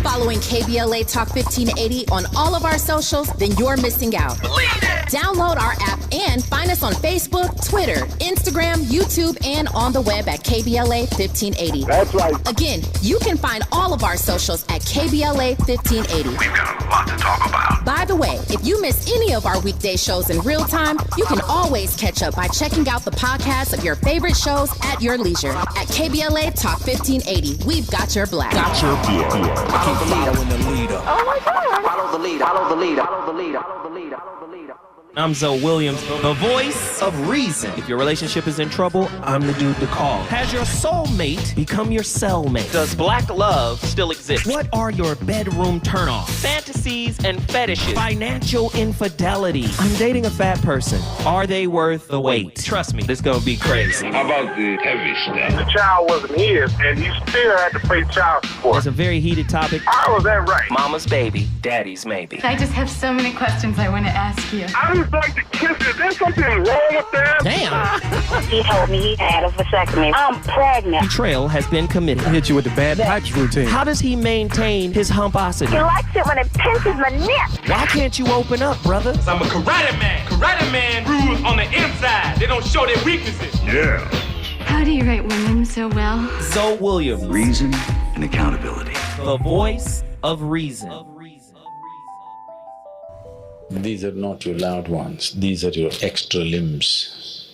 following KBLA Talk 1580 on all of our socials, then you're missing out. Download our app and find us on Facebook, Twitter, Instagram, YouTube, and on the web at KBLA 1580. That's right. Again, you can find all of our socials at KBLA 1580. We've got a lot to talk about. By the way, if you miss any of our weekday shows in real time, you can always catch up by checking out the podcast of your favorite shows at your leisure. At KBLA Talk 1580, we've got your black. Got your black. Follow the leader when the leader. Oh my God. Follow the leader. Follow the leader. Follow the leader. Follow the leader. Follow the leader. I'm Zoe Williams, the voice of reason. If your relationship is in trouble, I'm the dude to call. Has your soulmate become your cellmate? Does black love still exist? What are your bedroom turnoffs? Fantasies and fetishes. Financial infidelity. I'm dating a fat person. Are they worth the wait? Trust me, this gonna be crazy. How about the heavy stuff? The child wasn't his, and he still had to pay child support. It's a very heated topic. How was that right? Mama's baby, daddy's maybe. I just have so many questions I want to ask you. I just like to kiss it. There's something wrong with that. Damn. He told me he had a vasectomy. I'm pregnant. Betrayal has been committed. Hit you with the bad pipes routine. How does he maintain his humposity? He likes it when it pinches my neck. Why can't you open up, brother? I'm a karate man. Karate man rules on the inside. They don't show their weaknesses. Yeah. How do you write women so well? Zoe Williams, Reason and accountability. the voice of reason. These are not your loud ones, these are your extra limbs.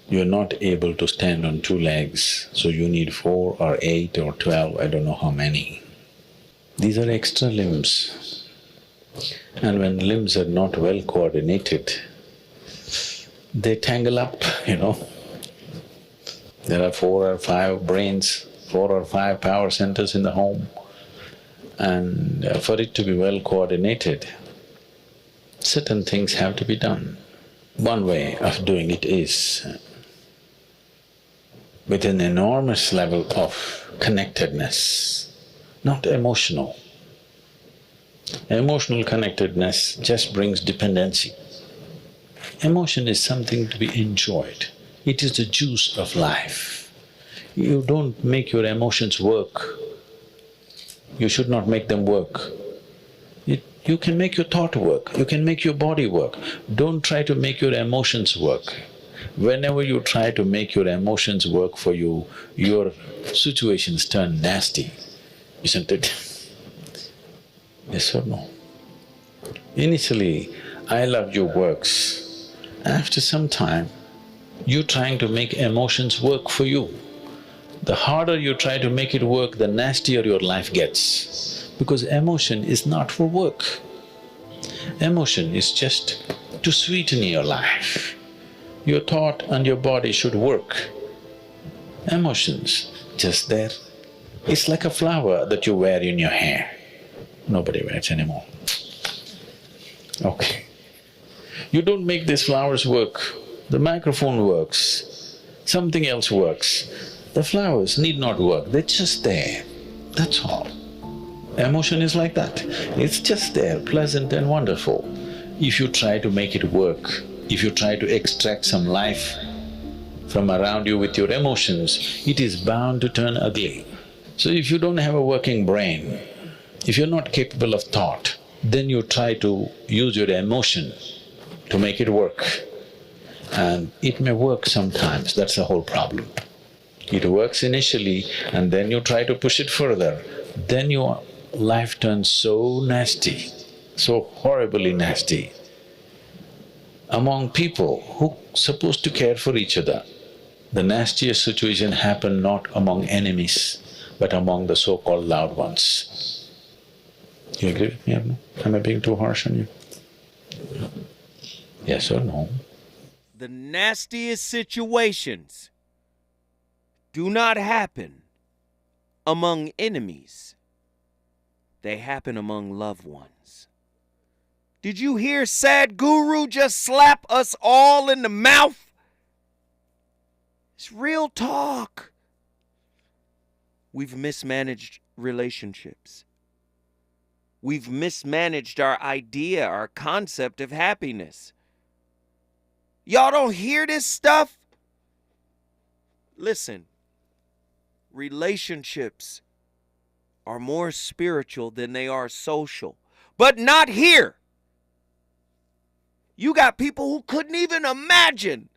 You're not able to stand on two legs, so you need 4 or 8 or 12, I don't know how many. These are extra limbs. And when limbs are not well coordinated, they tangle up, you know. There are 4 or 5 brains, 4 or 5 power centers in the home, and for it to be well coordinated, certain things have to be done. One way of doing it is with an enormous level of connectedness, not emotional. Emotional connectedness just brings dependency. Emotion is something to be enjoyed. It is the juice of life. You don't make your emotions work. You should not make them work. You can make your thought work, you can make your body work. Don't try to make your emotions work. Whenever you try to make your emotions work for you, your situations turn nasty, isn't it? Yes or no? Initially, I love you works. After some time, you're trying to make emotions work for you. The harder you try to make it work, the nastier your life gets. Because emotion is not for work. Emotion is just to sweeten your life. Your thought and your body should work. Emotions, just there. It's like a flower that you wear in your hair. Nobody wears anymore. Okay. You don't make these flowers work. The microphone works, something else works. The flowers need not work, they're just there, that's all. Emotion is like that, it's just there, pleasant and wonderful. If you try to make it work, if you try to extract some life from around you with your emotions, it is bound to turn ugly. So if you don't have a working brain, if you're not capable of thought, then you try to use your emotion to make it work. And it may work sometimes, that's the whole problem. It works initially and then you try to push it further, then your life turns so nasty, so horribly nasty. Among people who are supposed to care for each other, the nastiest situation happen not among enemies, but among the so-called loud ones. Do you agree with me or no? Am I being too harsh on you? Yes or no? The nastiest situations do not happen among enemies. They happen among loved ones. Did you hear Sadhguru just slap us all in the mouth? It's real talk. We've mismanaged relationships. We've mismanaged our idea, our concept of happiness. Y'all don't hear this stuff? Listen, relationships are more spiritual than they are social. But not here. You got people who couldn't even imagine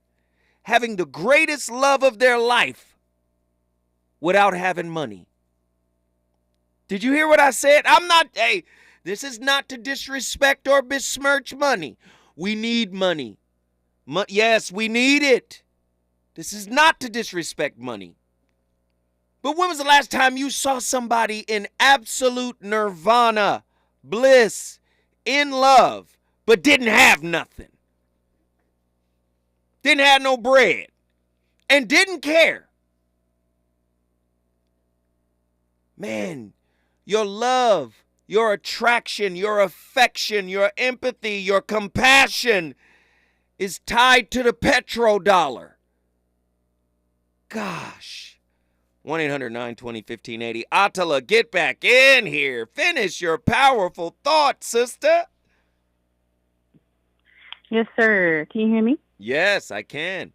having the greatest love of their life without having money. Did you hear what I said? This is not to disrespect or besmirch money. We need money. Yes, we need it. This is not to disrespect money. But when was the last time you saw somebody in absolute nirvana, bliss, in love, but didn't have nothing? Didn't have no bread. And didn't care. Man, your love, your attraction, your affection, your empathy, your compassion is tied to the petrodollar. Gosh. 1-800-920-1580. Attila, get back in here. Finish your powerful thought, sister. Yes, sir. Can you hear me? Yes, I can.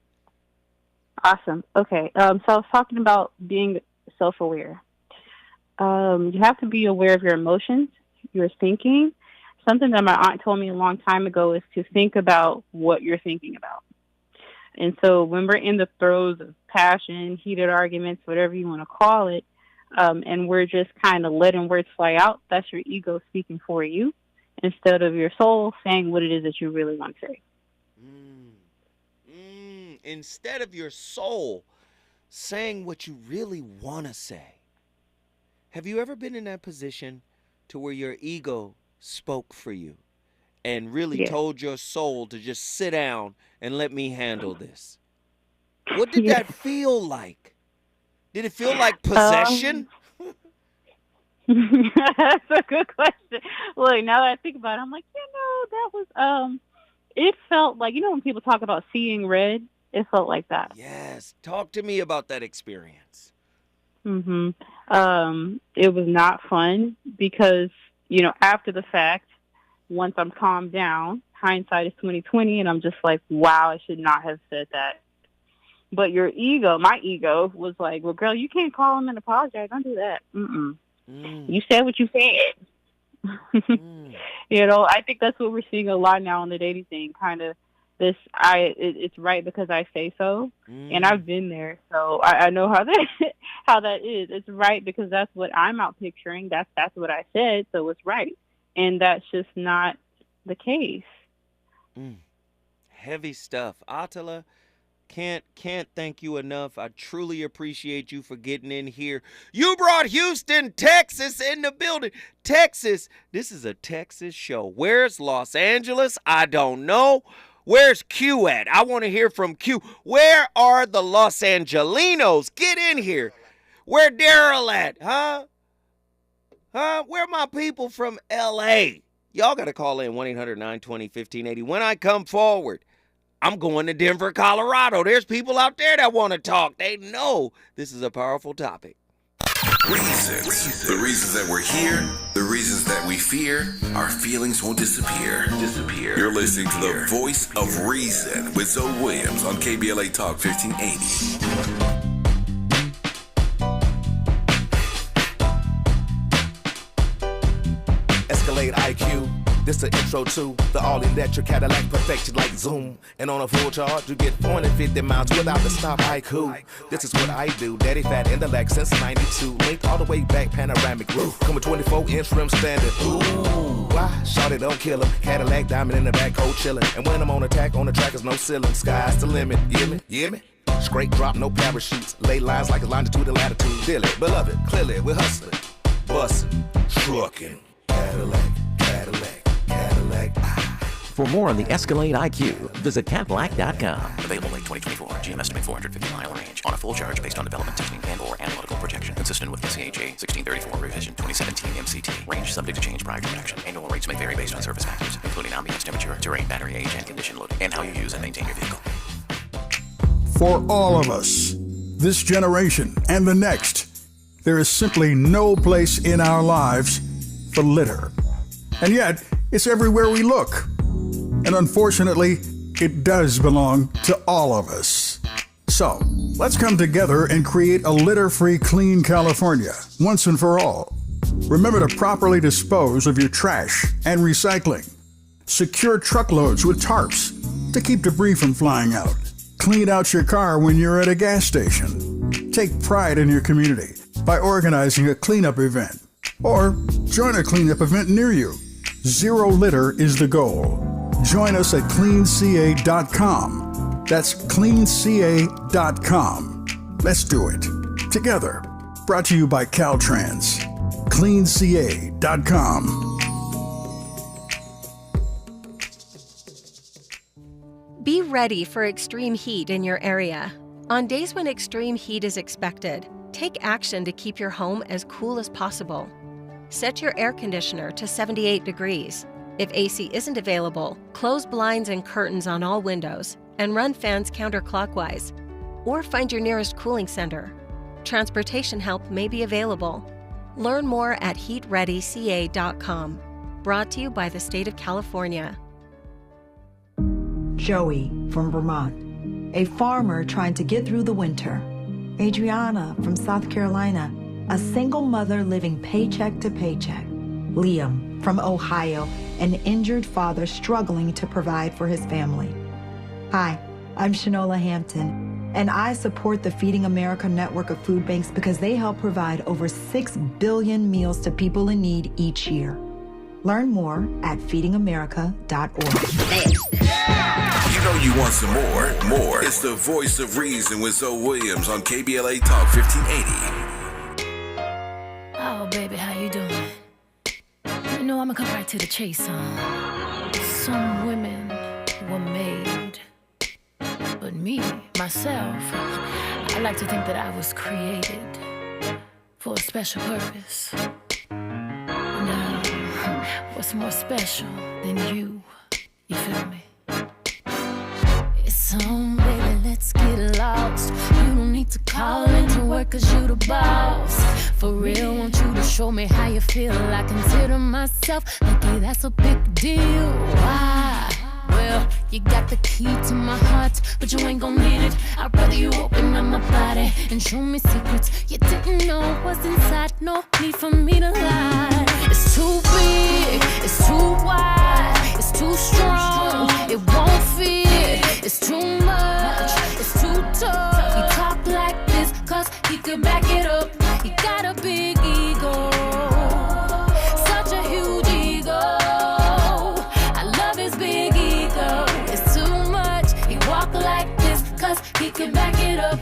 Awesome. Okay. So I was talking about being self-aware. You have to be aware of your emotions, your thinking. Something that my aunt told me a long time ago is to think about what you're thinking about. And so when we're in the throes of passion, heated arguments, whatever you want to call it, and we're just kind of letting words fly out, that's your ego speaking for you instead of your soul saying what it is that you really want to say. Instead of your soul saying what you really want to say. Have you ever been in that position to where your ego spoke for you and really told your soul to just sit down and let me handle this? What did that feel like? Did it feel like possession? That's a good question. Look, now that I think about it, I'm like, that was, it felt like, when people talk about seeing red, it felt like that. Yes. Talk to me about that experience. It was not fun because, after the fact, once I'm calmed down, hindsight is 20/20, and I'm just like, wow, I should not have said that. But my ego was like, well, girl, you can't call him and apologize. Don't do that. You said what you said. I think that's what we're seeing a lot now on the dating thing, kind of this, it's right because I say so. And I've been there, so I know how that is. It's right because that's what I'm out picturing. That's what I said, so it's right. And that's just not the case. Heavy stuff. Attila, can't thank you enough. I truly appreciate you for getting in here. You brought Houston, Texas in the building. Texas, this is a Texas show. Where's Los Angeles? I don't know. Where's Q at? I want to hear from Q. Where are the Los Angelinos? Get in here. Where Daryl at? Huh? Where are my people from L.A.? Y'all got to call in 1-800-920-1580. When I come forward, I'm going to Denver, Colorado. There's people out there that want to talk. They know this is a powerful topic. Reasons. The reasons that we're here, the reasons that we fear, our feelings won't disappear. You're listening to the Voice of Reason with Zoe Williams on KBLA Talk 1580. Escalade IQ. This the intro to the all-electric Cadillac, perfected like Zoom. And on a full charge, you get 450 miles without the stop. Haiku. This is what I do. Daddy fat intellect since 92. Linked all the way back, panoramic roof. Come with 24-inch rim standard. Ooh, why? Shawty don't kill him. Cadillac diamond in the back, cold chillin'. And when I'm on attack, on the track is no ceiling. Sky's the limit. You hear me? Straight drop, no parachutes. Lay lines like a longitude and latitude. Dearly, beloved, clearly, we're hustling. Bustin', truckin'. Cadillac. For more on the Escalade IQ, visit Cadillac.com. Available late 2024. GM estimate 450-mile range. On a full charge based on development testing and/or analytical projection. Consistent with the CHA 1634 revision 2017 MCT. Range subject to change prior to production. Annual rates may vary based on service factors, including ambience temperature, terrain, battery age, and condition loading, and how you use and maintain your vehicle. For all of us, this generation and the next, there is simply no place in our lives for litter. And yet, it's everywhere we look. And unfortunately, it does belong to all of us. So, let's come together and create a litter-free, clean California, once and for all. Remember to properly dispose of your trash and recycling. Secure truckloads with tarps to keep debris from flying out. Clean out your car when you're at a gas station. Take pride in your community by organizing a cleanup event or join a cleanup event near you. Zero litter is the goal. Join us at cleanca.com. That's cleanca.com. Let's do it together. Brought to you by Caltrans. cleanca.com. Be ready for extreme heat in your area. On days when extreme heat is expected, take action to keep your home as cool as possible. Set your air conditioner to 78 degrees. If AC isn't available, close blinds and curtains on all windows and run fans counterclockwise. Or find your nearest cooling center. Transportation help may be available. Learn more at heatreadyca.com. Brought to you by the state of California. Joey from Vermont, a farmer trying to get through the winter. Adriana from South Carolina, a single mother living paycheck to paycheck. Liam from Ohio, an injured father struggling to provide for his family. Hi, I'm Shanola Hampton, and I support the Feeding America network of food banks because they help provide over 6 billion meals to people in need each year. Learn more at feedingamerica.org. You know you want some more. It's the Voice of Reason with Zoe Williams on KBLA Talk 1580. Oh, baby, how you doing? You know, I'm gonna come right to the chase, huh? Some women were made, but me, myself, I like to think that I was created for a special purpose. Now, what's more special than you? You feel me? It's on, baby, let's get lost. You don't need to call into work cause you the boss. For real, want you to show me how you feel. I consider myself lucky, that's a big deal. Why? Well, you got the key to my heart, but you ain't gon' need it. I'd rather you open up my body and show me secrets you didn't know was inside. No need for me to lie. It's too big, it's too wide, it's too strong, it won't fit. It's too much, it's too tough. He talk like this cause he could back it up. He got a big ego, such a huge ego. I love his big ego. It's too much, he walk like this cause he could back it up.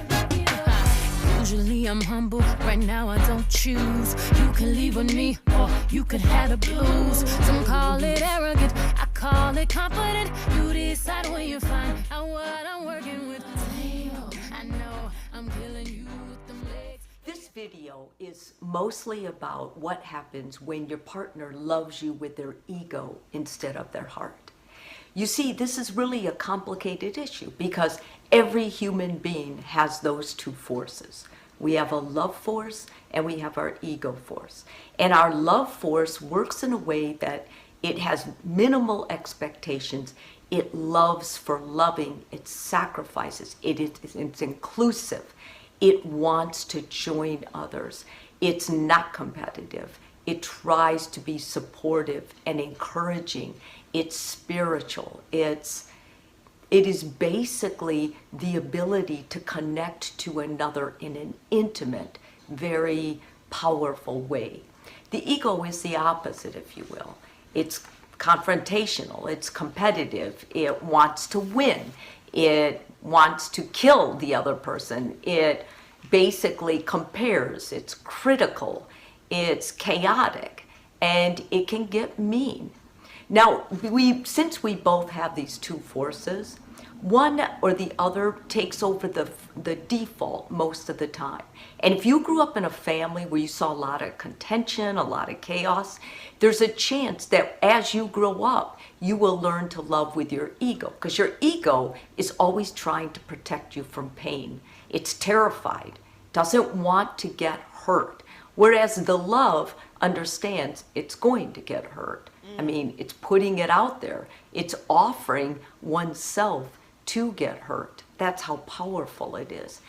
Usually I'm humble, right now I don't choose. You can leave with me or you could have the blues. Some call it arrogant, I call it confident. You decide when you find out what I'm working with. Damn, I know I'm killing you with them legs. This video is mostly about what happens when your partner loves you with their ego instead of their heart. You see, this is really a complicated issue because every human being has those two forces. We have a love force and we have our ego force. And our love force works in a way that it has minimal expectations. It loves for loving, it sacrifices, it's inclusive. It wants to join others. It's not competitive. It tries to be supportive and encouraging. It's spiritual. It is basically the ability to connect to another in an intimate, very powerful way. The ego is the opposite, if you will. It's confrontational, it's competitive, it wants to win, it wants to kill the other person, it basically compares, it's critical, it's chaotic, and it can get mean. Now, since we both have these two forces, one or the other takes over the default most of the time. And if you grew up in a family where you saw a lot of contention, a lot of chaos, there's a chance that as you grow up, you will learn to love with your ego, because your ego is always trying to protect you from pain. It's terrified, doesn't want to get hurt, whereas the love understands it's going to get hurt. I mean, it's putting it out there. It's offering oneself to get hurt. That's how powerful it is.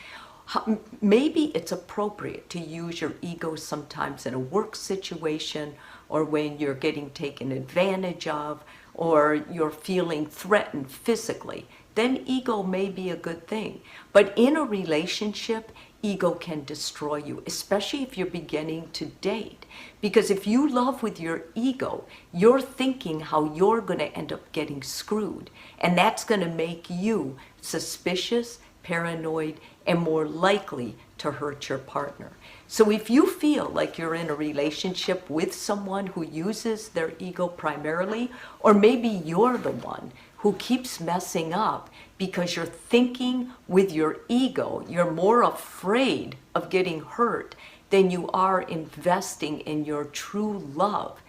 Maybe it's appropriate to use your ego sometimes in a work situation, or when you're getting taken advantage of, or you're feeling threatened physically. Then ego may be a good thing. But in a relationship, ego can destroy you, especially if you're beginning to date. Because if you love with your ego, you're thinking how you're going to end up getting screwed. And that's going to make you suspicious, paranoid, and more likely to hurt your partner. So if you feel like you're in a relationship with someone who uses their ego primarily, or maybe you're the one who keeps messing up because you're thinking with your ego, you're more afraid of getting hurt than you are investing in your true love,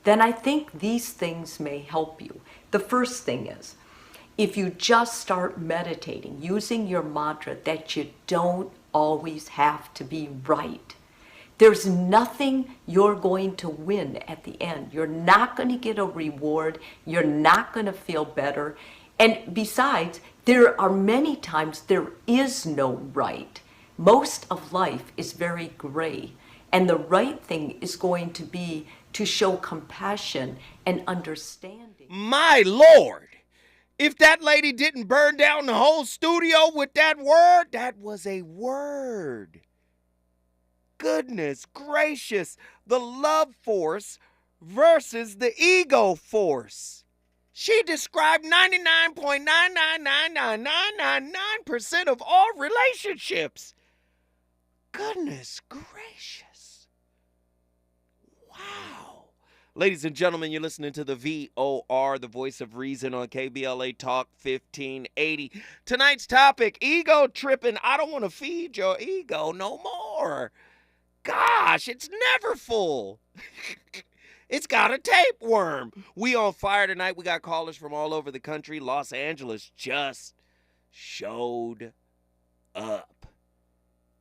then I think these things may help you. The first thing is, if you just start meditating, using your mantra that you don't always have to be right. There's nothing you're going to win at the end. You're not going to get a reward. You're not going to feel better. And besides, there are many times there is no right. Most of life is very gray. And the right thing is going to be to show compassion and understanding. My Lord! If that lady didn't burn down the whole studio with that word, that was a word. Goodness gracious, the love force versus the ego force. She described 99.9999999% of all relationships. Goodness gracious. Wow. Ladies and gentlemen, you're listening to the VOR, the voice of reason on KBLA Talk 1580. Tonight's topic, ego tripping. I don't want to feed your ego no more. Gosh, it's never full. It's got a tapeworm. We on fire tonight. We got callers from all over the country. Los Angeles just showed up.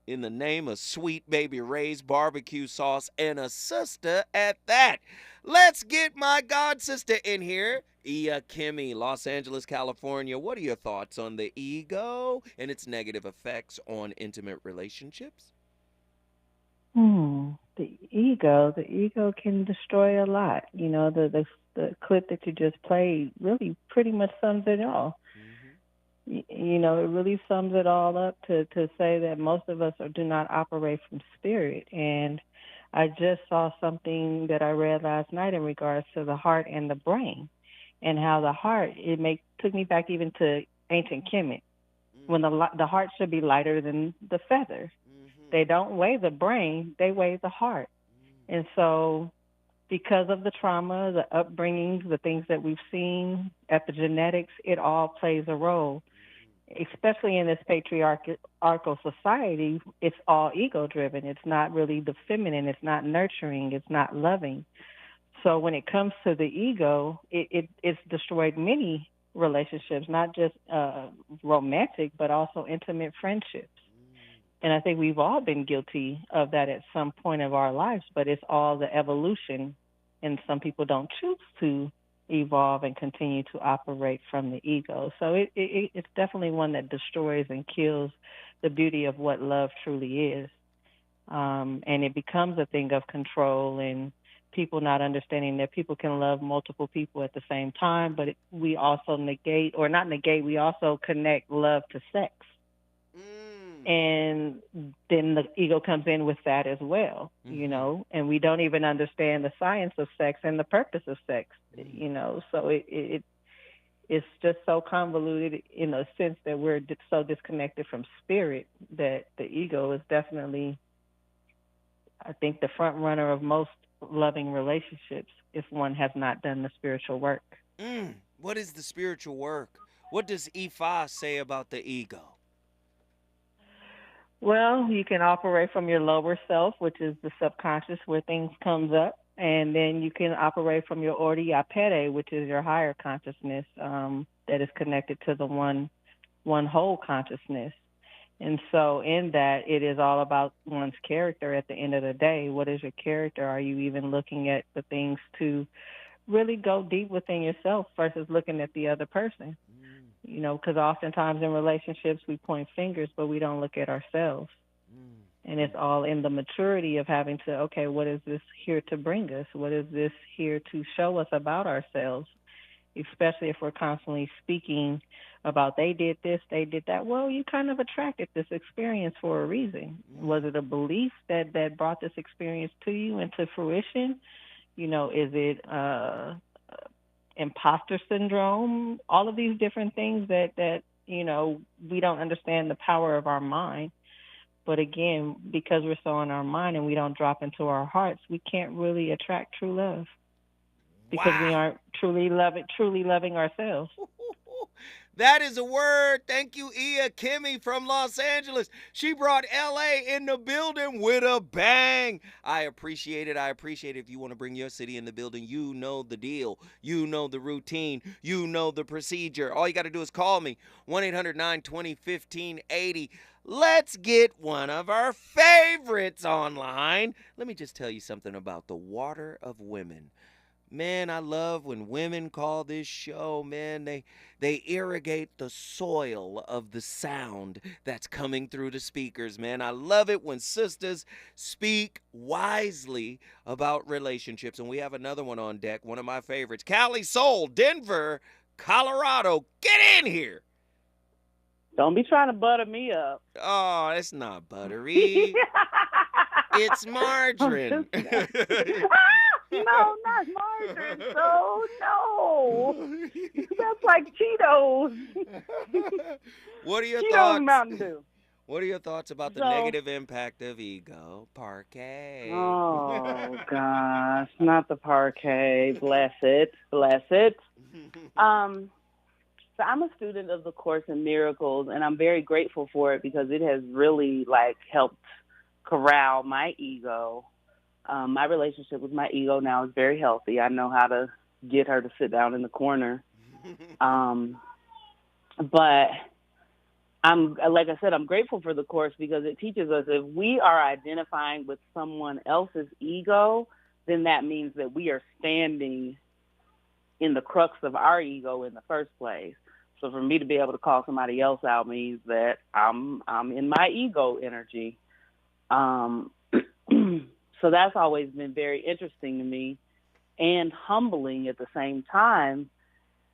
In the name of Sweet Baby Ray's barbecue sauce, and a sister at that. Let's get my god sister in here. Ia Kimmy, Los Angeles, California. What are your thoughts on the ego and its negative effects on intimate relationships? The ego can destroy a lot. You know, the clip that you just played really pretty much sums it all. You know, it really sums it all up to say that most of us do not operate from spirit. And I just saw something that I read last night in regards to the heart and the brain, and how the heart, took me back even to ancient Kemet, when the heart should be lighter than the feather. They don't weigh the brain, they weigh the heart. And so because of the trauma, the upbringing, the things that we've seen, epigenetics, it all plays a role. Especially in this patriarchal society, it's all ego-driven. It's not really the feminine. It's not nurturing. It's not loving. So when it comes to the ego, it's destroyed many relationships, not just romantic, but also intimate friendships. And I think we've all been guilty of that at some point of our lives, but it's all the evolution, and some people don't choose to evolve and continue to operate from the ego. So it's definitely one that destroys and kills the beauty of what love truly is. And it becomes a thing of control, and people not understanding that people can love multiple people at the same time, but we also we also connect love to sex. And then the ego comes in with that as well, you know, and we don't even understand the science of sex and the purpose of sex, you know, so it's just so convoluted in a sense that we're so disconnected from spirit that the ego is definitely, I think, the front runner of most loving relationships if one has not done the spiritual work. What is the spiritual work? What does Ifa say about the ego? Well, you can operate from your lower self, which is the subconscious where things comes up. And then you can operate from your Oriyapere, which is your higher consciousness that is connected to the one whole consciousness. And so in that, it is all about one's character at the end of the day. What is your character? Are you even looking at the things to really go deep within yourself versus looking at the other person? You know, because oftentimes in relationships we point fingers, but we don't look at ourselves. And it's all in the maturity of having to, okay, what is this here to bring us? What is this here to show us about ourselves? Especially if we're constantly speaking about they did this, they did that. Well, you kind of attracted this experience for a reason. Was it a belief that brought this experience to you into fruition? You know, is it imposter syndrome? All of these different things that, you know, we don't understand the power of our mind. But again, because we're so in our mind and we don't drop into our hearts, we can't really attract true love. Because we aren't truly loving ourselves. That is a word. Thank you, Ia Kimmy from Los Angeles. She brought LA in the building with a bang. I appreciate it. I appreciate it. If you want to bring your city in the building, you know the deal. You know the routine. You know the procedure. All you got to do is call me, 1-800-920-1580. Let's get one of our favorites online. Let me just tell you something about the water of women. Man, I love when women call this show, man. They irrigate the soil of the sound that's coming through the speakers, man. I love it when sisters speak wisely about relationships. And we have another one on deck, one of my favorites. Cali Soul, Denver, Colorado. Get in here. Don't be trying to butter me up. Oh, it's not buttery. It's margarine. No, not margarine. So no, that's like Cheetos. What are your Cheetos thoughts? And Mountain Dew. What are your thoughts about the negative impact of ego? Parquet. Oh gosh, not the parquet. Bless it, bless it. So I'm a student of the Course in Miracles, and I'm very grateful for it because it has really helped corral my ego. My relationship with my ego now is very healthy. I know how to get her to sit down in the corner. But like I said, I'm grateful for the Course because it teaches us if we are identifying with someone else's ego, then that means that we are standing in the crux of our ego in the first place. So for me to be able to call somebody else out means that I'm in my ego energy. So that's always been very interesting to me and humbling at the same time.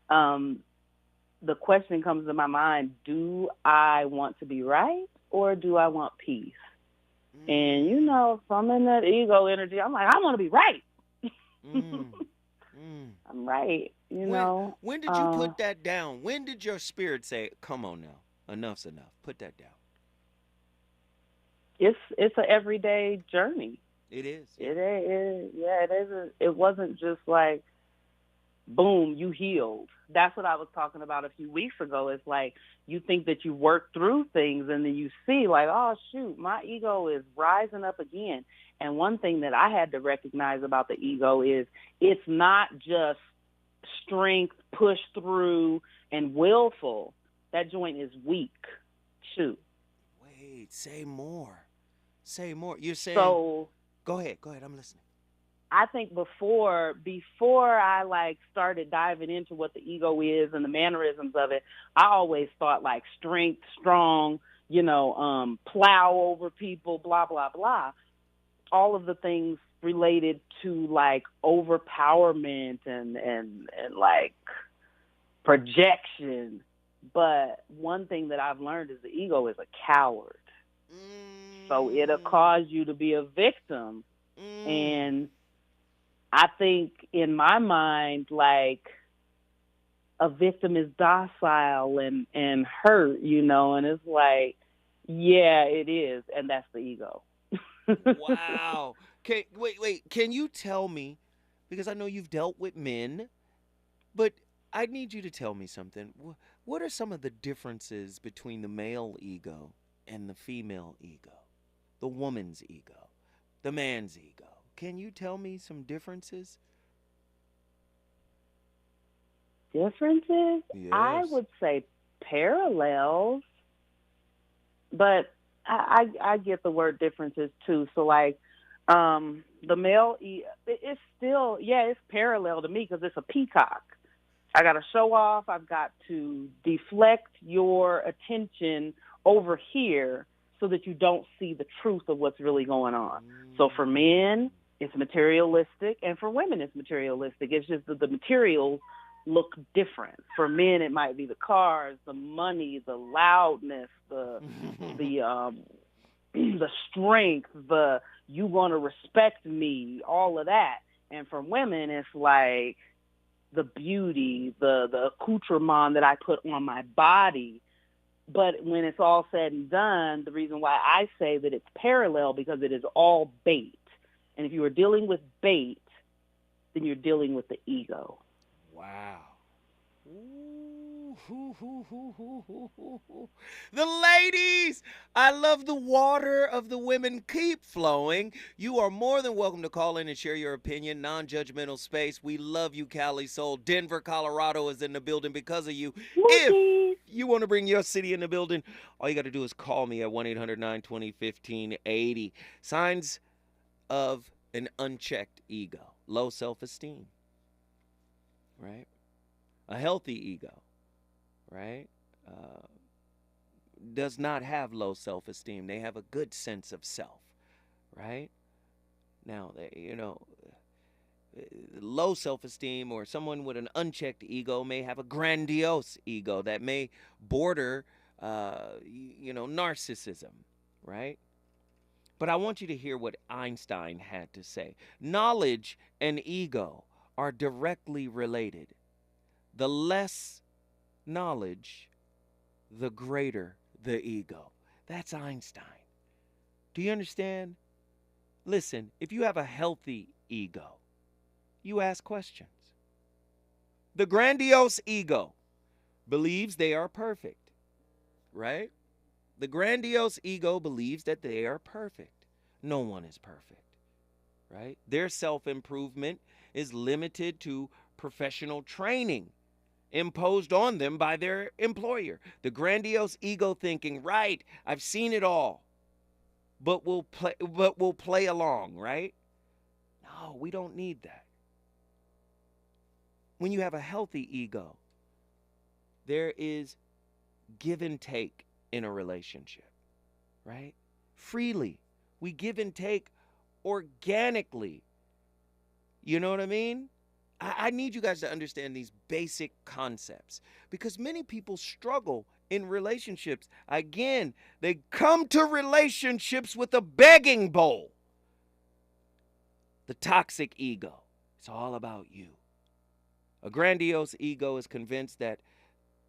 The question comes to my mind, do I want to be right or do I want peace? And, you know, if I'm in that ego energy, I'm like, I want to be right. I'm right, you know. When did you put that down? When did your spirit say, come on now, enough's enough, put that down? It's an everyday journey. It is. It is. Yeah, it is. It wasn't just like, boom, you healed. That's what I was talking about a few weeks ago. It's like you think that you work through things and then you see like, oh, shoot, my ego is rising up again. And one thing that I had to recognize about the ego is it's not just strength, push through, and willful. That joint is weak, too. Wait, say more. Say more. You're saying... So... Go ahead, I'm listening. I think before I started diving into what the ego is and the mannerisms of it, I always thought like strength, strong, you know, plow over people, blah, blah, blah. All of the things related to like overpowerment and like projection. But one thing that I've learned is the ego is a coward. So it'll cause you to be a victim. And I think in my mind, like, a victim is docile and hurt, you know, and it's like, yeah, it is. And that's the ego. Wow. Wait. Can you tell me, because I know you've dealt with men, but I need you to tell me something. What are some of the differences between the male ego and the female ego? The woman's ego, the man's ego. Can you tell me some differences? Differences? Yes. I would say parallels, but I get the word differences too. So like the male, it's still, it's parallel to me because it's a peacock. I got to show off. I've got to deflect your attention over here so that you don't see the truth of what's really going on. So for men, it's materialistic, and for women, it's materialistic. It's just that the materials look different. For men, it might be the cars, the money, the loudness, the strength, the you want to respect me, all of that. And for women, it's like the beauty, the accoutrement that I put on my body. But when it's all said and done, the reason why I say that it's parallel, because it is all bait. And if you are dealing with bait, then you're dealing with the ego. Wow. The ladies, I love the water of the women. Keep flowing. You are more than welcome to call in and share your opinion. Non-judgmental space. We love you, Cali Soul. Denver, Colorado is in the building because of you. If you want to bring your city in the building, all you got to do is call me at 1-800-920-1580. Signs of an unchecked ego. Low self-esteem. Right? A healthy ego, right, does not have low self-esteem. They have a good sense of self, right? Now, low self-esteem or someone with an unchecked ego may have a grandiose ego that may border, narcissism, right? But I want you to hear what Einstein had to say. Knowledge and ego are directly related. The less knowledge, the greater the ego. That's Einstein. Do you understand? Listen, if you have a healthy ego, you ask questions. The grandiose ego believes they are perfect, right? The grandiose ego believes that they are perfect. No one is perfect, right? Their self-improvement is limited to professional training imposed on them by their employer. The grandiose ego thinking, right, I've seen it all, but we'll play along, right? No, we don't need that. When you have a healthy ego, there is give and take in a relationship, right? Freely. We give and take organically. You know what I mean? I need you guys to understand these basic concepts because many people struggle in relationships. Again, they come to relationships with a begging bowl. The toxic ego. It's all about you. A grandiose ego is convinced that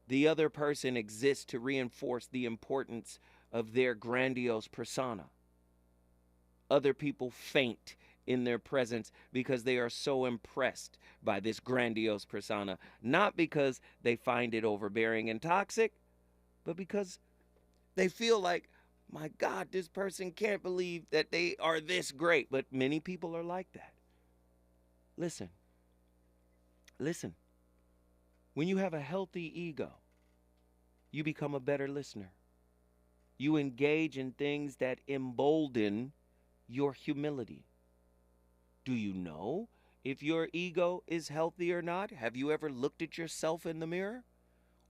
the other person exists to reinforce the importance of their grandiose persona. Other people faint in their presence because they are so impressed by this grandiose persona, not because they find it overbearing and toxic, but because they feel like, my God, this person can't believe that they are this great. But many people are like that. Listen. When you have a healthy ego, you become a better listener. You engage in things that embolden your humility. Do you know if your ego is healthy or not? Have you ever looked at yourself in the mirror?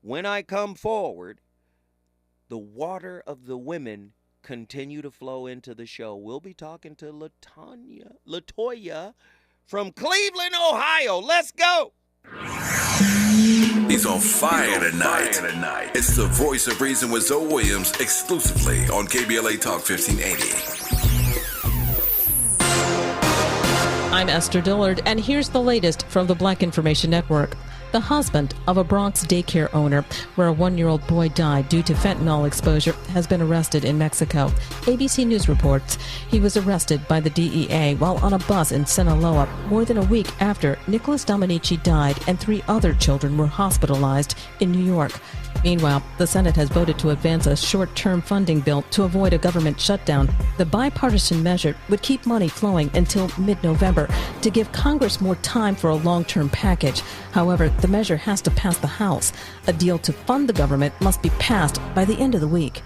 When I come forward, the water of the women continue to flow into the show. We'll be talking to Latoya from Cleveland, Ohio. Let's go. He's on fire tonight. It's the Voice of Reason with Zoe Williams exclusively on KBLA Talk 1580. I'm Esther Dillard, and here's the latest from the Black Information Network. The husband of a Bronx daycare owner where a 1-year-old boy died due to fentanyl exposure has been arrested in Mexico. ABC News reports he was arrested by the DEA while on a bus in Sinaloa more than a week after Nicholas Dominici died and 3 other children were hospitalized in New York. Meanwhile, the Senate has voted to advance a short-term funding bill to avoid a government shutdown. The bipartisan measure would keep money flowing until mid-November to give Congress more time for a long-term package. However, the measure has to pass the House. A deal to fund the government must be passed by the end of the week.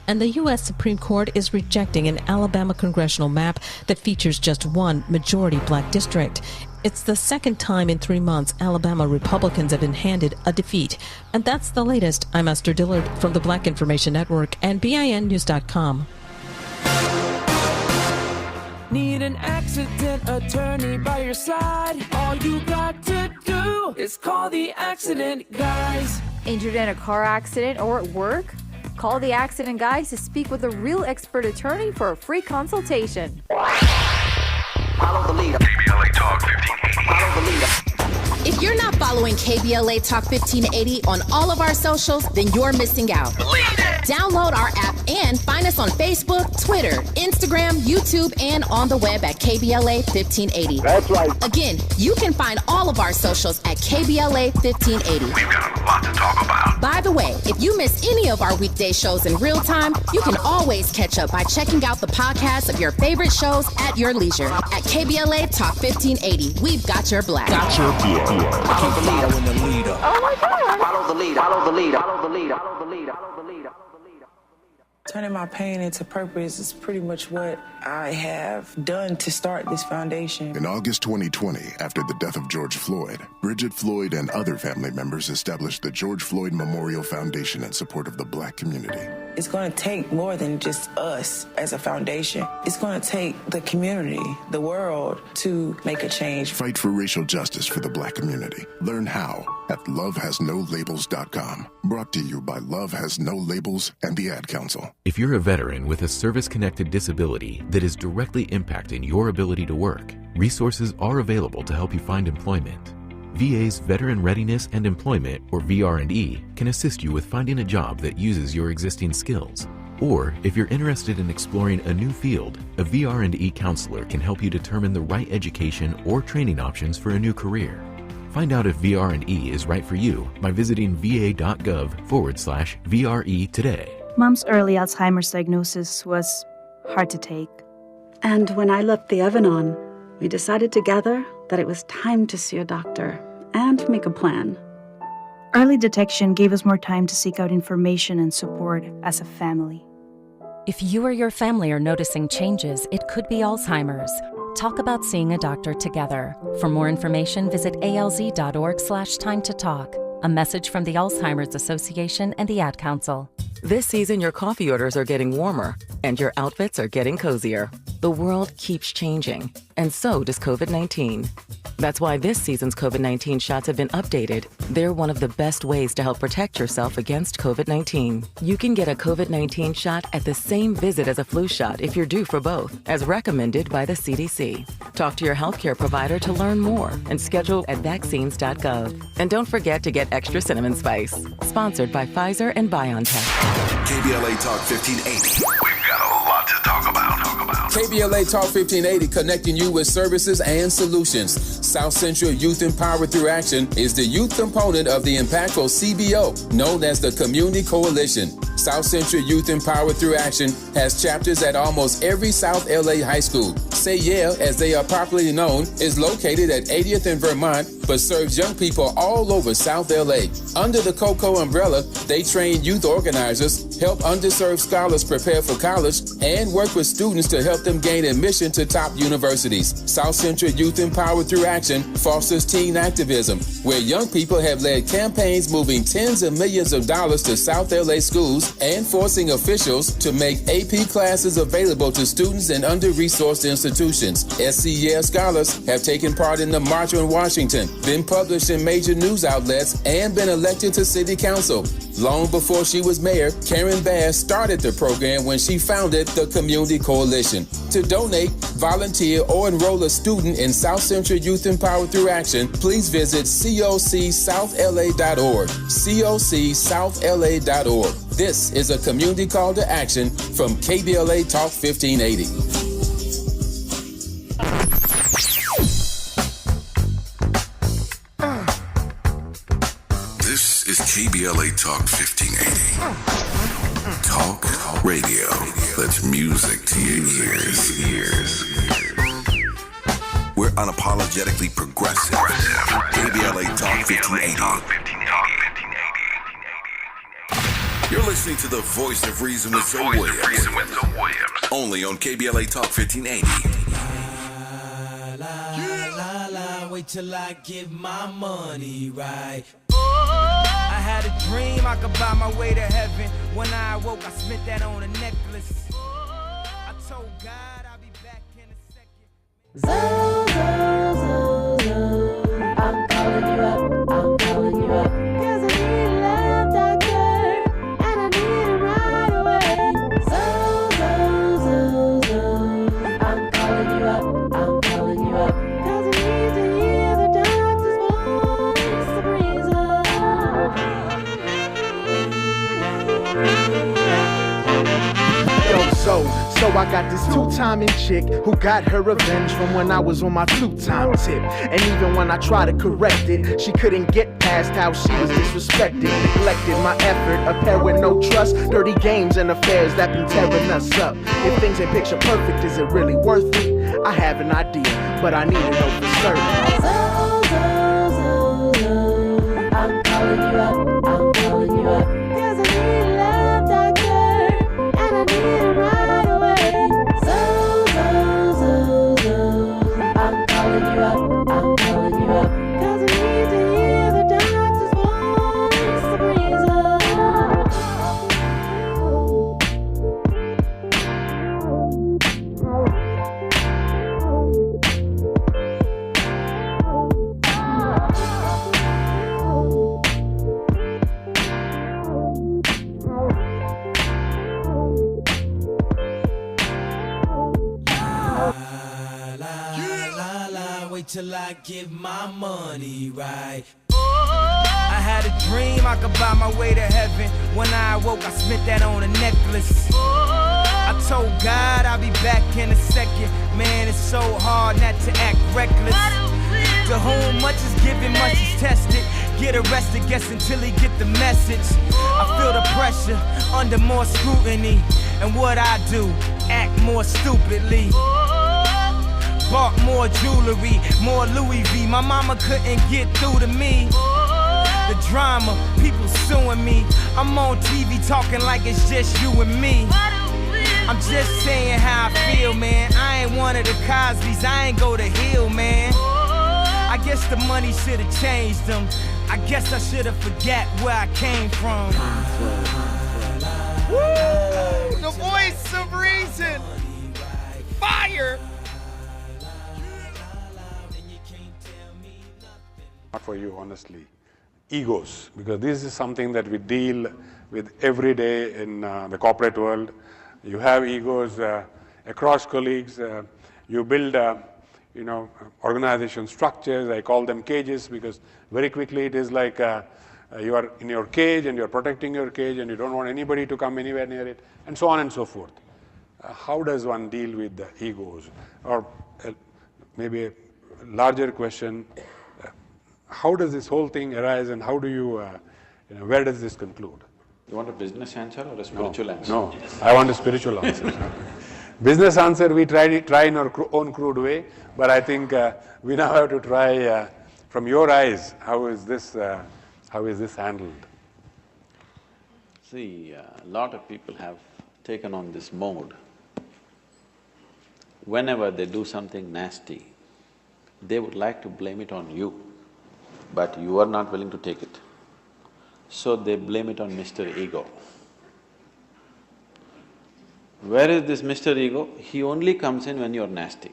And the U.S. Supreme Court is rejecting an Alabama congressional map that features just one majority black district. It's the second time in 3 months Alabama Republicans have been handed a defeat. And that's the latest. I'm Esther Dillard from the Black Information Network and BINnews.com. Need an accident attorney by your side? All you got to do is call the accident guys. Injured in a car accident or at work? Call the accident guys to speak with a real expert attorney for a free consultation. Follow the leader. KBLA Talk 1580. Follow the leader. If you're not following KBLA Talk 1580 on all of our socials, then you're missing out. Download our app and find us on Facebook, Twitter, Instagram, YouTube, and on the web at KBLA 1580. That's right. Again, you can find all of our socials at KBLA 1580. We've got a lot to talk about. By the way, if you miss any of our weekday shows in real time, you can always catch up by checking out the podcasts of your favorite shows at your leisure. At KBLA Talk 1580, we've got your black. Got your black. Follow the leader when the leader. Oh my God. Follow the leader. Follow the leader. Follow the leader. Follow the leader. Follow the leader. Turning my pain into purpose is pretty much what I have done to start this foundation. In August 2020, after the death of George Floyd, Bridget Floyd and other family members established the George Floyd Memorial Foundation in support of the black community. It's going to take more than just us as a foundation. It's going to take the community, the world, to make a change. Fight for racial justice for the black community. Learn how at lovehasnolabels.com. Brought to you by Love Has No Labels and the Ad Council. If you're a veteran with a service-connected disability that is directly impacting your ability to work, resources are available to help you find employment. VA's Veteran Readiness and Employment, or VR&E, can assist you with finding a job that uses your existing skills. Or, if you're interested in exploring a new field, a VR&E counselor can help you determine the right education or training options for a new career. Find out if VR&E is right for you by visiting va.gov/VRE today. Mom's early Alzheimer's diagnosis was hard to take. And when I left the Evanon, we decided together that it was time to see a doctor and make a plan. Early detection gave us more time to seek out information and support as a family. If you or your family are noticing changes, it could be Alzheimer's. Talk about seeing a doctor together. For more information, visit alz.org/time-to-talk. A message from the Alzheimer's Association and the Ad Council. This season, your coffee orders are getting warmer, and your outfits are getting cozier. The world keeps changing, and so does COVID-19. That's why this season's COVID-19 shots have been updated. They're one of the best ways to help protect yourself against COVID-19. You can get a COVID-19 shot at the same visit as a flu shot if you're due for both, as recommended by the CDC. Talk to your healthcare provider to learn more and schedule at vaccines.gov. And don't forget to get extra cinnamon spice. Sponsored by Pfizer and BioNTech. KBLA Talk 1580. We've got a lot to talk about. KBLA Talk 1580, connecting you with services and solutions. South Central Youth Empowered Through Action is the youth component of the impactful CBO, known as the Community Coalition. South Central Youth Empowered Through Action has chapters at almost every South LA high school. Say Yeah, as they are popularly known, is located at 80th and Vermont, but serves young people all over South LA. Under the COCO umbrella, they train youth organizers, help underserved scholars prepare for college, and work with students to help them gain admission to top universities. South Central Youth Empowered Through Action fosters teen activism, where young people have led campaigns moving tens of millions of dollars to South LA schools and forcing officials to make AP classes available to students in under-resourced institutions. SCES scholars have taken part in the March on Washington, been published in major news outlets, and been elected to city council. Long before she was mayor, Karen Bass started the program when she founded the Community Coalition. To donate, volunteer, or enroll a student in South Central Youth Empowered Through Action, please visit cocsouthla.org. cocsouthla.org. This is a community call to action from KBLA Talk 1580. This is KBLA Talk 1580. Talk radio. That's music to your ears. We're unapologetically progressive. KBLA Talk 1580. You're listening to the voice of reason with Zoe Williams. Only on KBLA Talk 1580. Wait till I get my money right. I had a dream I could buy my way to heaven. When I awoke, I spent that on a necklace. I told God I'll be back in a second. I'm calling you up, I'm calling you up. 'Cause I need a love doctor, and I need it right away. I'm calling you up, I'm calling you up. 'Cause I need to hear the doctor's voice of reason. Yo, so I got this two-timing chick who got her revenge from when I was on my two-time tip. And even when I tried to correct it, she couldn't get past how she was disrespected, neglected my effort, a pair with no trust, dirty games and affairs that been tearing us up. If things ain't picture perfect, is it really worth it? I have an idea, but I need to know for certain. I'm calling you up, I'm calling you up. 'Cause I need a love doctor, and I need it right away. I'm calling you up, I'm calling you up. 'Cause I need to hear the doctor's voice of reason. Wait till I get my money right. I had a dream I could buy my way to heaven. When I awoke, I spent that on a necklace. I told God I'll be back in a second. Man, it's so hard not to act reckless. To whom much is given, much is tested. Get arrested, guess until he get the message. I feel the pressure under more scrutiny. And what I do, act more stupidly. Bought more jewelry, more Louis V. My mama couldn't get through to me. The drama, people suing me. I'm on TV talking like it's just you and me. I'm just saying how I feel, man. I ain't one of the Cosbys, I ain't go to Hill, man. I guess the money should've changed them. I guess I should've forgot where I came from. Woo! The voice of reason. Fire! Not for you, honestly. Egos, because this is something that we deal with every day in the corporate world. You have egos across colleagues. You build, organization structures. I call them cages because very quickly it is like you are in your cage and you're protecting your cage and you don't want anybody to come anywhere near it, and so on and so forth. How does one deal with the egos? Or maybe a larger question, how does this whole thing arise and how do you, where does this conclude? You want a business answer or a spiritual answer? No, I want a spiritual answer. Business answer we try in our own crude way, but I think we now have to try from your eyes, how is this handled? See, a lot of people have taken on this mode. Whenever they do something nasty, they would like to blame it on you, but you are not willing to take it. So they blame it on Mr. Ego. Where is this Mr. Ego? He only comes in when you're nasty.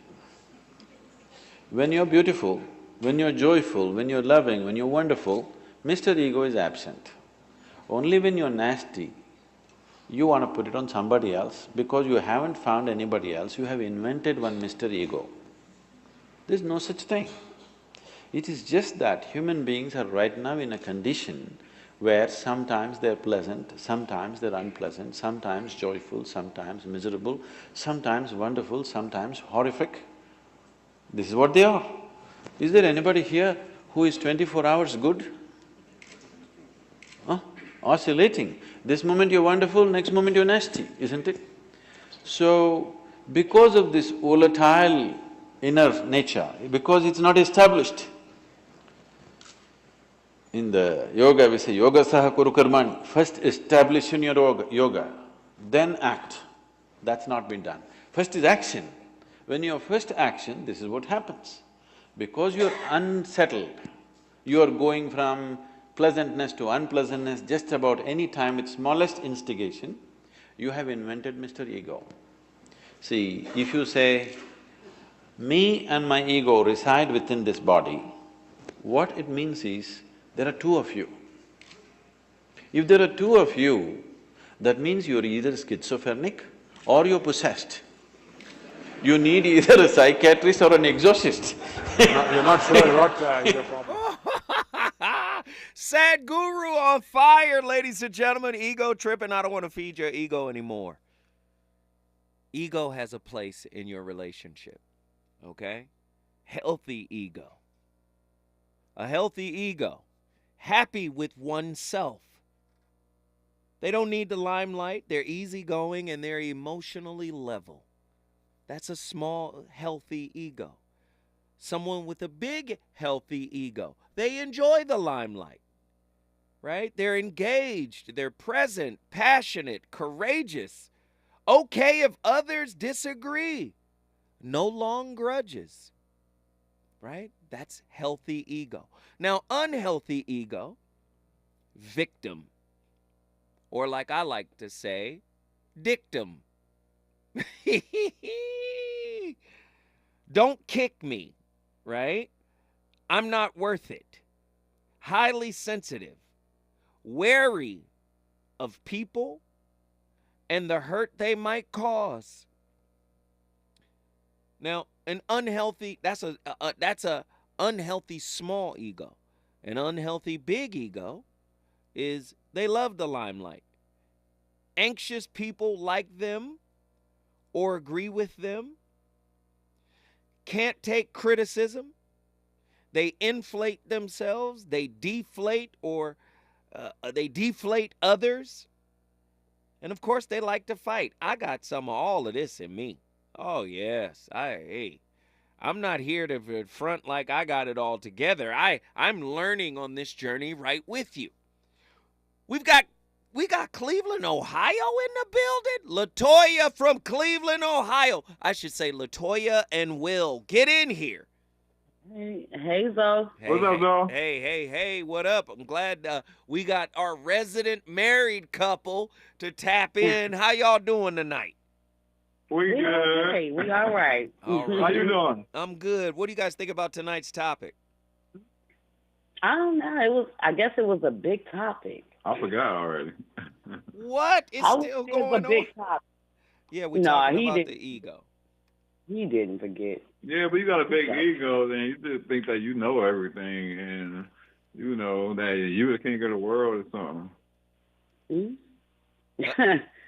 When you're beautiful, when you're joyful, when you're loving, when you're wonderful, Mr. Ego is absent. Only when you're nasty, you want to put it on somebody else because you haven't found anybody else, you have invented one Mr. Ego. There's no such thing. It is just that human beings are right now in a condition where sometimes they're pleasant, sometimes they're unpleasant, sometimes joyful, sometimes miserable, sometimes wonderful, sometimes horrific. This is what they are. Is there anybody here who is 24 hours good? Oscillating. This moment you're wonderful, next moment you're nasty, isn't it? So, because of this volatile inner nature, because it's not established, In the yoga, we say yoga saha kuru karmani. First establish in your yoga, then act. That's not been done. First is action. When your first action, this is what happens. Because you're unsettled, you're going from pleasantness to unpleasantness just about any time with smallest instigation, you have invented Mr. Ego. See, if you say, me and my ego reside within this body, what it means is, there are two of you. If there are two of you, that means you're either schizophrenic or you're possessed. You need either a psychiatrist or an exorcist. You're not sure what is the problem. Sad Guru on fire, ladies and gentlemen. Ego tripping. I don't want to feed your ego anymore. Ego has a place in your relationship, okay? Healthy ego. A healthy ego. Happy with oneself. They don't need the limelight. They're easygoing and they're emotionally level. That's a small, healthy ego. Someone with a big, healthy ego, they enjoy the limelight, right? They're engaged, they're present, passionate, courageous, okay if others disagree, no long grudges, right? That's healthy ego. Now, unhealthy ego, victim, or like I like to say, dictum. Don't kick me, right? I'm not worth it. Highly sensitive, wary of people and the hurt they might cause. Now, an unhealthy, that's a unhealthy small ego. An unhealthy big ego is they love the limelight. Anxious people like them or agree with them. Can't take criticism. They inflate themselves. They deflate others. And of course, they like to fight. I got some of all of this in me. Oh, yes. I'm not here to front like I got it all together. I'm learning on this journey right with you. We got Cleveland, Ohio in the building. LaToya from Cleveland, Ohio. I should say LaToya and Will. Get in here. Hey, Zo. What's up, Zo? Hey, what up? I'm glad we got our resident married couple to tap in. How y'all doing tonight? We good. Okay. We all right. All right. How you doing? I'm good. What do you guys think about tonight's topic? I don't know. I guess it was a big topic. I forgot already. What is still going on? Topic. Yeah, we're talking about the ego. He didn't forget. Yeah, but you got a big ego, then you just think that you know everything, and you know that you're the king of the world or something.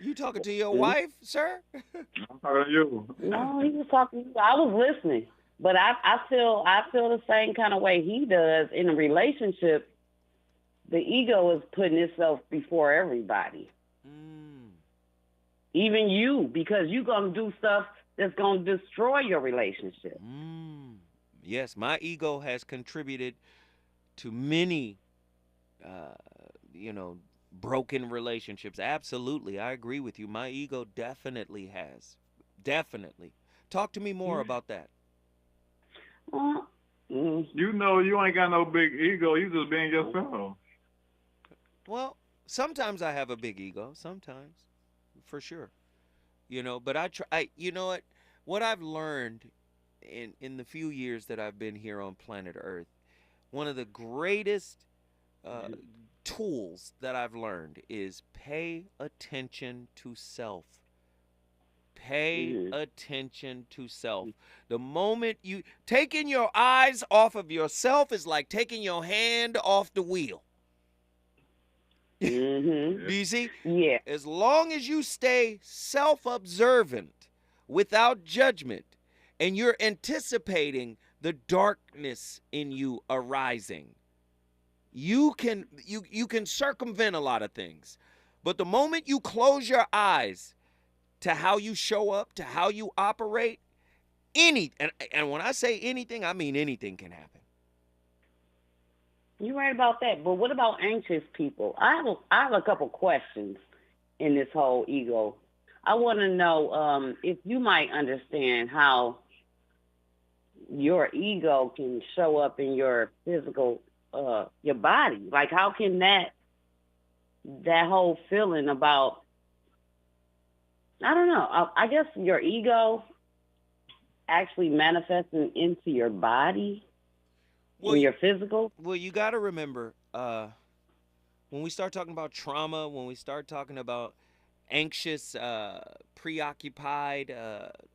You talking to your wife, sir? I'm talking to you. No, he was talking to you. I was listening. But I feel the same kind of way he does in a relationship. The ego is putting itself before everybody. Even you, because you're going to do stuff that's going to destroy your relationship. Yes, my ego has contributed to many, broken relationships. Absolutely, I agree with you. My ego definitely has. Definitely. Talk to me more about that. You know you ain't got no big ego. You just being yourself. Well, sometimes I have a big ego. Sometimes, for sure. But I try. You know what I've learned in the few years that I've been here on planet Earth, one of the greatest tools that I've learned is pay attention to self. Pay attention to self. The moment you taking your eyes off of yourself is like taking your hand off the wheel. You see? Yeah. As long as you stay self-observant, without judgment, and you're anticipating the darkness in you arising, you can circumvent a lot of things. But the moment you close your eyes to how you show up, to how you operate, and when I say anything, I mean anything can happen. You're right about that. But what about anxious people? I have a couple questions in this whole ego. I want to know if you might understand how your ego can show up in your physical, your body. Like, how can that whole feeling about, I don't know, I guess your ego actually manifesting into your body, in your physical? Well, you got to remember, when we start talking about trauma, when we start talking about anxious, preoccupied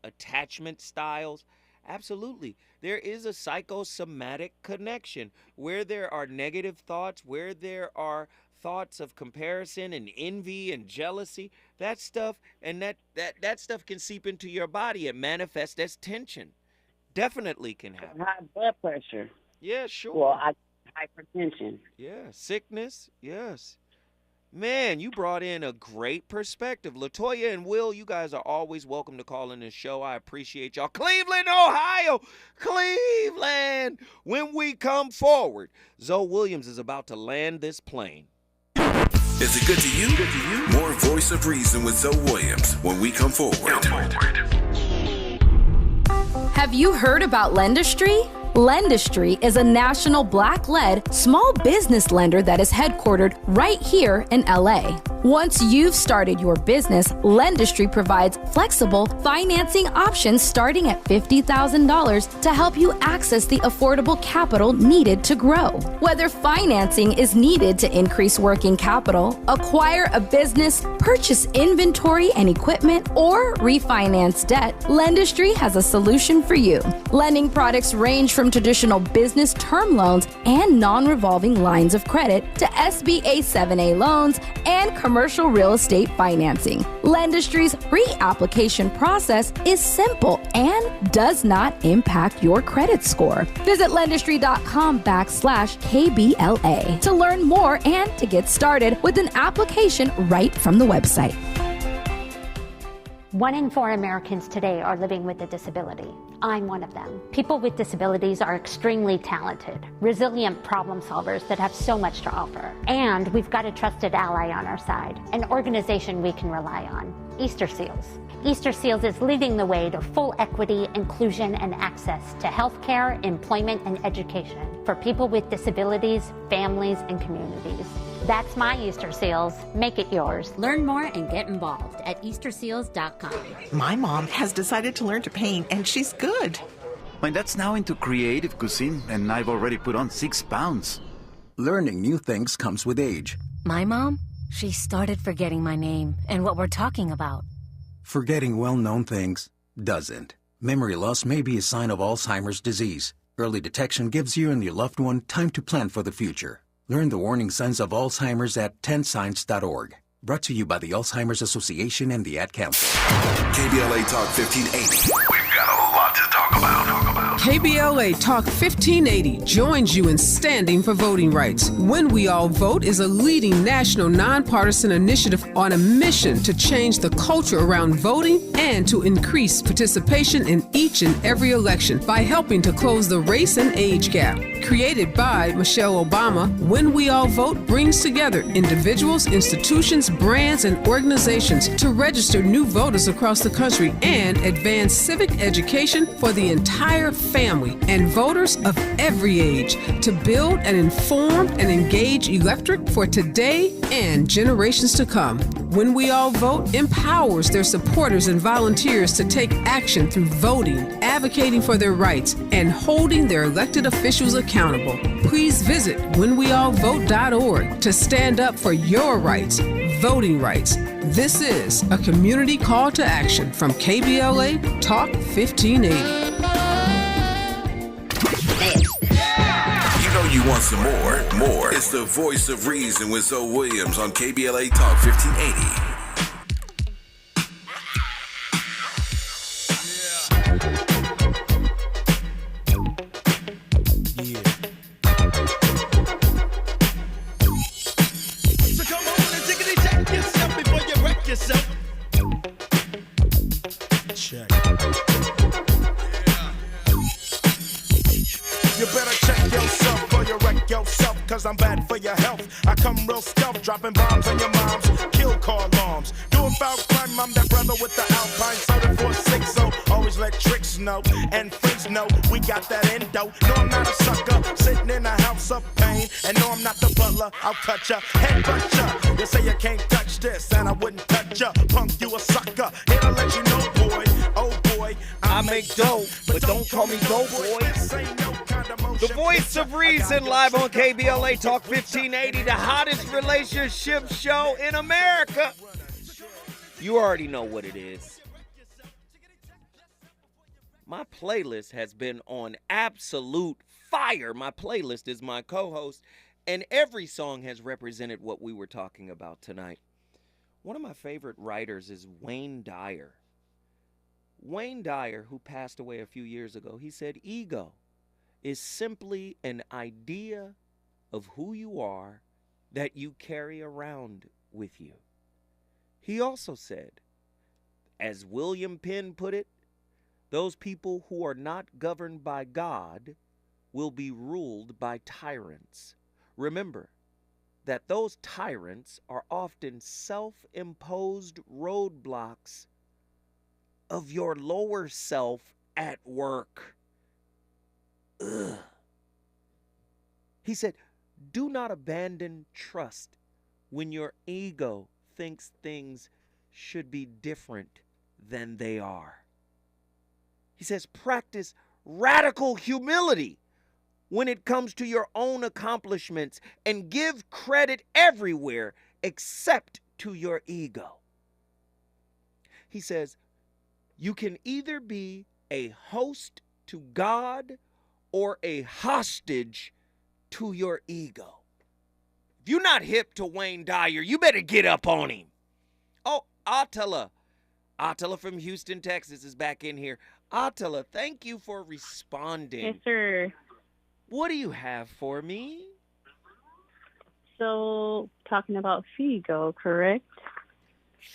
attachment styles, absolutely. There is a psychosomatic connection where there are negative thoughts, where there are thoughts of comparison and envy and jealousy. That stuff and that stuff can seep into your body. It manifests as tension. Definitely can happen. High blood pressure. Yeah, sure. Well, hypertension. Yeah, sickness. Yes. Man, you brought in a great perspective. LaToya and Will, you guys are always welcome to call in the show. I appreciate y'all. Cleveland, Ohio. Cleveland. When we come forward, Zoe Williams is about to land this plane. Is it good to you? More Voice of Reason with Zoe Williams when we come forward. Have you heard about Lendistry? Lendistry is a national Black-led small business lender that is headquartered right here in LA. Once you've started your business, Lendistry provides flexible financing options starting at $50,000 to help you access the affordable capital needed to grow. Whether financing is needed to increase working capital, acquire a business, purchase inventory and equipment, or refinance debt, Lendistry has a solution for you. Lending products range from traditional business term loans and non-revolving lines of credit to SBA 7A loans and commercial real estate financing. Lendistry's pre-application process is simple and does not impact your credit score. Visit lendistry.com/KBLA to learn more and to get started with an application right from the website. 1 in 4 Americans today are living with a disability. I'm one of them. People with disabilities are extremely talented, resilient problem solvers that have so much to offer. And we've got a trusted ally on our side, an organization we can rely on, Easter Seals. Easter Seals is leading the way to full equity, inclusion, and access to healthcare, employment, and education for people with disabilities, families, and communities. That's my Easter Seals. Make it yours. Learn more and get involved at easterseals.com. My mom has decided to learn to paint, and she's good. My dad's now into creative cuisine, and I've already put on 6 pounds. Learning new things comes with age. My mom, she started forgetting my name and what we're talking about. Forgetting well-known things doesn't. Memory loss may be a sign of Alzheimer's disease. Early detection gives you and your loved one time to plan for the future. Learn the warning signs of Alzheimer's at 10signs.org. Brought to you by the Alzheimer's Association and the Ad Council. KBLA Talk 1580. We've got a lot to talk about. KBLA Talk 1580 joins you in standing for voting rights. When We All Vote is a leading national nonpartisan initiative on a mission to change the culture around voting and to increase participation in each and every election by helping to close the race and age gap. Created by Michelle Obama, When We All Vote brings together individuals, institutions, brands, and organizations to register new voters across the country and advance civic education for the entire family and voters of every age to build an informed and engaged electorate for today and generations to come. When We All Vote empowers their supporters and volunteers to take action through voting, advocating for their rights, and holding their elected officials accountable. Please visit whenweallvote.org to stand up for your rights, voting rights. This is a community call to action from KBLA Talk 1580. You know you want some more. It's the Voice of Reason with Zoe Williams on KBLA Talk 1580. You better check yourself or you wreck yourself, cause I'm bad for your health. I come real stealth, dropping bombs on your moms, kill car alarms. Doing foul crime, I'm that brother with the Alpine soda for 6, so always let tricks know and freaks know we got that endo. No, I'm not a sucker, sitting in a house of pain. And no, I'm not the butler, I'll cut ya, headbutt ya. You say you can't touch this, and I wouldn't touch ya. Punk, you a sucker, here to let you know, boy. Oh boy, I make dope, but don't call me dope, boy. The voice of reason, live on KBLA Talk 1580, the hottest relationship show in America. You already know what it is. My playlist has been on absolute fire. My playlist is my co-host, and every song has represented what we were talking about tonight. One of my favorite writers is Wayne Dyer. Wayne Dyer, who passed away a few years ago, he said, ego is simply an idea of who you are that you carry around with you. He also said, as William Penn put it, those people who are not governed by God will be ruled by tyrants. Remember that those tyrants are often self-imposed roadblocks of your lower self at work. Ugh. He said, do not abandon trust when your ego thinks things should be different than they are. He says, practice radical humility when it comes to your own accomplishments and give credit everywhere except to your ego. He says, you can either be a host to God or a hostage to your ego. If you're not hip to Wayne Dyer, you better get up on him. Oh, Attila from Houston, Texas is back in here. Attila, thank you for responding. Yes, sir. What do you have for me? So, talking about Figo, correct?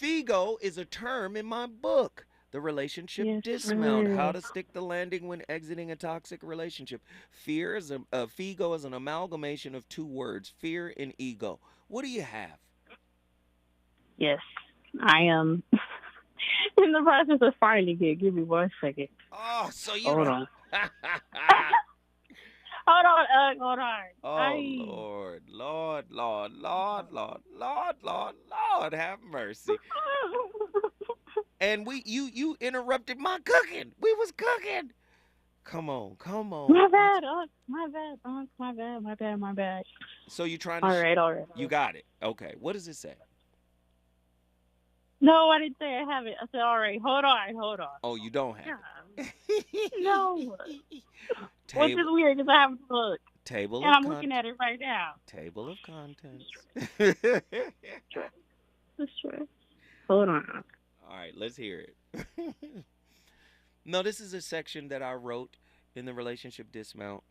Figo is a term in my book, The Relationship Dismount, How to Stick the Landing When Exiting a Toxic Relationship. Figo is an amalgamation of two words, fear and ego. What do you have? Yes, I am in the process of finding it. Give me 1 second. Oh, so you Hold don't... on. Hold on, hold on. Oh, Lord, have mercy. And you interrupted my cooking. We was cooking. Come on. My bad, my bad. So you trying to... All right. You got it. Okay. What does it say? No, I didn't say I have it. I said, all right, hold on. Oh, you don't have it. No. Which is weird because I haven't looked. Table and of I'm looking at it right now. Table of contents. That's true. Hold on. All right, let's hear it. No, this is a section that I wrote in the Relationship Dismount.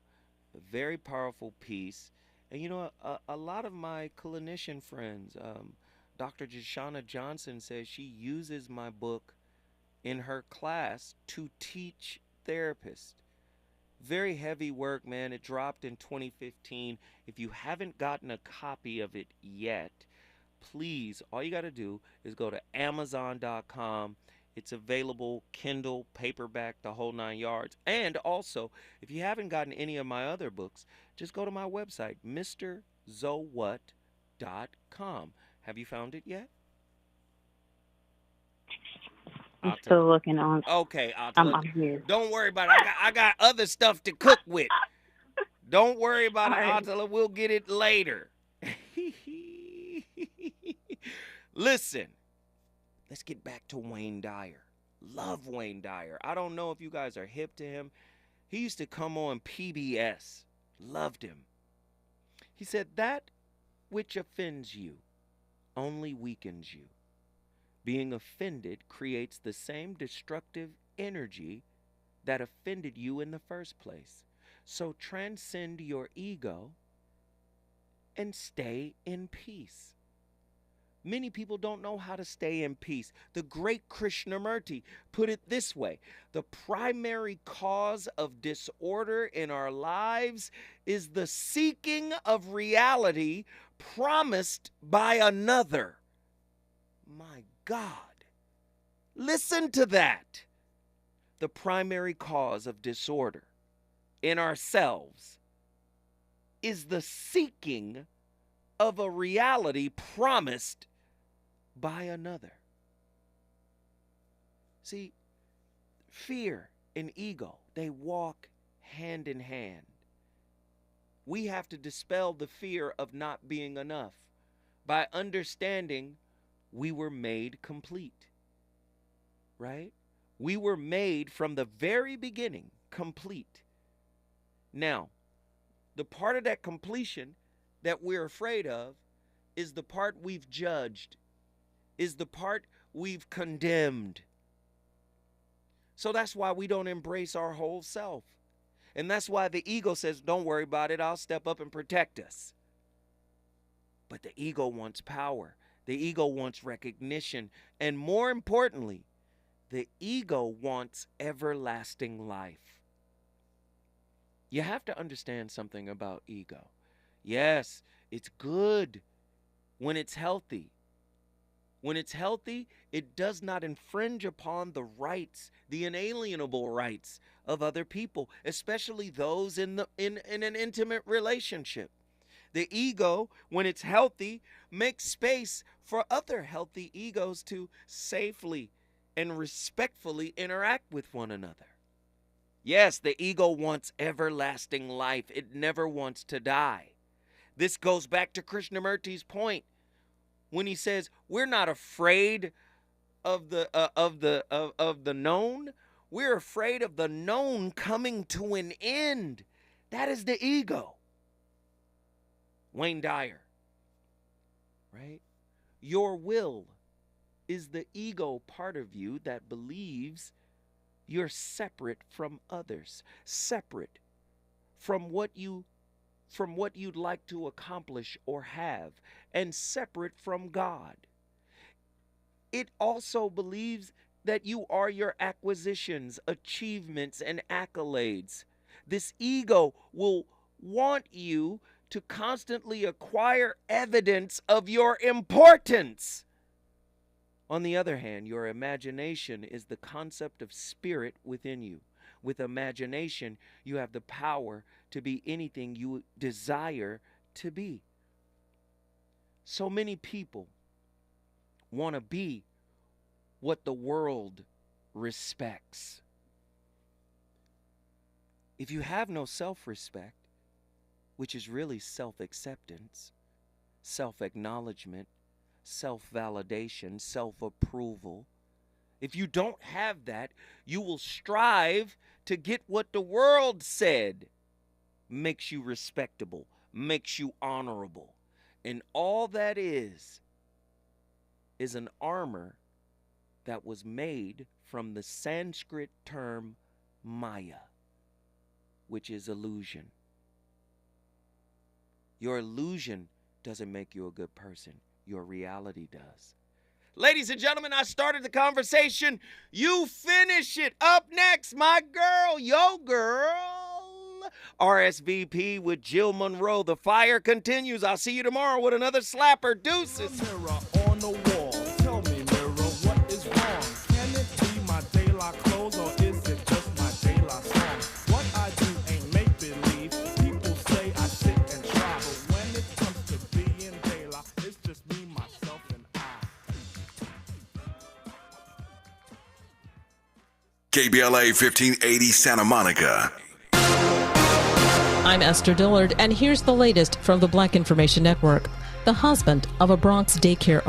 A very powerful piece. And, you know, a lot of my clinician friends, Dr. Jashana Johnson says she uses my book in her class to teach therapists. Very heavy work, man. It dropped in 2015. If you haven't gotten a copy of it yet, please, all you got to do is go to Amazon.com. It's available, Kindle, paperback, the whole 9 yards. And also, if you haven't gotten any of my other books, just go to my website, MrZoWhat.com. Have you found it yet? I'm still looking on. Okay, I'm here. Don't worry about it. I got other stuff to cook with. Don't worry about it, Attila. We'll get it later. Listen, let's get back to Wayne Dyer. Love Wayne Dyer. I don't know if you guys are hip to him. He used to come on PBS. Loved him. He said, that which offends you only weakens you. Being offended creates the same destructive energy that offended you in the first place. So transcend your ego and stay in peace. Many people don't know how to stay in peace. The great Krishnamurti put it this way: the primary cause of disorder in our lives is the seeking of reality promised by another. My God, listen to that. The primary cause of disorder in ourselves is the seeking of a reality promised by another. See, fear and ego, they walk hand in hand. We have to dispel the fear of not being enough by understanding we were made complete, right? We were made from the very beginning complete. Now, the part of that completion that we're afraid of is the part we've judged, is the part we've condemned. So that's why we don't embrace our whole self. And that's why the ego says, don't worry about it, I'll step up and protect us. But the ego wants power. The ego wants recognition. And more importantly, the ego wants everlasting life. You have to understand something about ego. Yes, it's good when it's healthy. When it's healthy, it does not infringe upon the rights, the inalienable rights of other people, especially those in an intimate relationship. The ego, when it's healthy, makes space for other healthy egos to safely and respectfully interact with one another. Yes, the ego wants everlasting life. It never wants to die. This goes back to Krishnamurti's point when he says we're not afraid of the known. We're afraid of the known coming to an end. That is the ego. Wayne Dyer, right? Your will is the ego part of you that believes you're separate from others, separate from what you'd like to accomplish or have, and separate from God. It also believes that you are your acquisitions, achievements, and accolades. This ego will want you to constantly acquire evidence of your importance. On the other hand, your imagination is the concept of spirit within you. With imagination, you have the power to be anything you desire to be. So many people want to be what the world respects. If you have no self-respect, which is really self-acceptance, self-acknowledgement, self-validation, self-approval, if you don't have that, you will strive to get what the world said makes you respectable, makes you honorable. And all that is an armor that was made from the Sanskrit term Maya, which is illusion. Your illusion doesn't make you a good person. Your reality does. Ladies and gentlemen, I started the conversation. You finish it. Up next, my girl, yo girl, RSVP with Jill Monroe. The fire continues. I'll see you tomorrow with another slapper. Deuces. Mirror on the wall. Tell me, mirror, what is wrong? Can it be my daylight clothes or is it just my daylight song? What I do ain't make believe. People say I sit and try, but when it comes to being daylight, it's just me, myself, and I. KBLA 1580 Santa Monica. I'm Esther Dillard, and here's the latest from the Black Information Network. The husband of a Bronx daycare